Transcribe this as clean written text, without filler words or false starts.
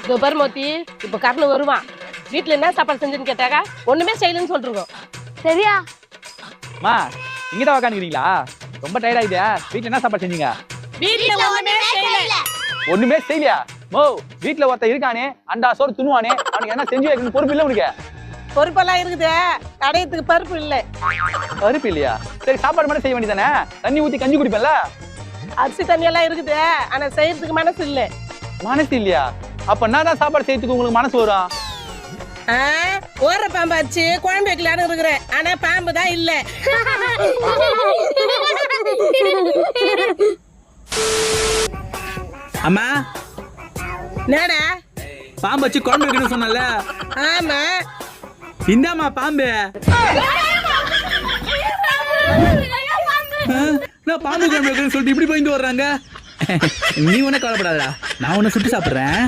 துபர்மூர்த்தி இப்ப கர்ணன் வருவான். வீட்டுல என்ன சாப்பாடு செஞ்சுன்னு கேட்டாக்கா ஒண்ணுமே செய்யலன்னு சொல்லிருக்கோம். சரியா மா இங்கதான் உட்காந்துக்கிறீங்களா? ரொம்ப டயர்ட் ஆயிடுயா. வீட்டுல என்ன சாப்பாடு செஞ்சீங்க? வீட்டுல ஒண்ணுமே செய்யல. ஒண்ணுமே செய்யலையா? மோ வீட்டுல ஒருத்த இருக்கானே அண்டா சோறு துணுவானே, அவனுக்கு என்ன செஞ்சு வைக்கணும் பொறுப்பு இல்ல உனக்கு? பொறுப்பெல்லாம் இருக்குது, கடையத்துக்கு பருப்பு இல்ல. பருப்பு இல்லையா? சரி சாப்பாடு மட்டும் செய்ய வேண்டியதானே? தண்ணி ஊத்தி கஞ்சி குடிப்பேன்ல. அரிசி தண்ணி எல்லாம் இருக்குது, ஆனா செய்யறதுக்கு மனசு இல்ல. மனசு இல்லையா? அப்ப என்னதான் சாப்பாடு செய்யறதுக்கு உங்களுக்கு மனசு வரும்? ஓர பாம்பாச்சு குழம்பு வைக்கலான்னு இருக்கிறேன், ஆனா பாம்பு தான் இல்ல. அம்மா என்னடா பாம்பு வச்சு குழம்பு வைக்கணும்னு சொன்னல? ஆமா. இந்தாம்மா பாம்பு. நான் பாம்பு குழம்பு வைக்கணும்னு சொல்லிட்டு இப்படி போயிட்டு வர்றாங்க. நீ ஒன்னும் கவலைப்படாதடா, நான் உன்னை சுட்டு சாப்பிடுறேன்.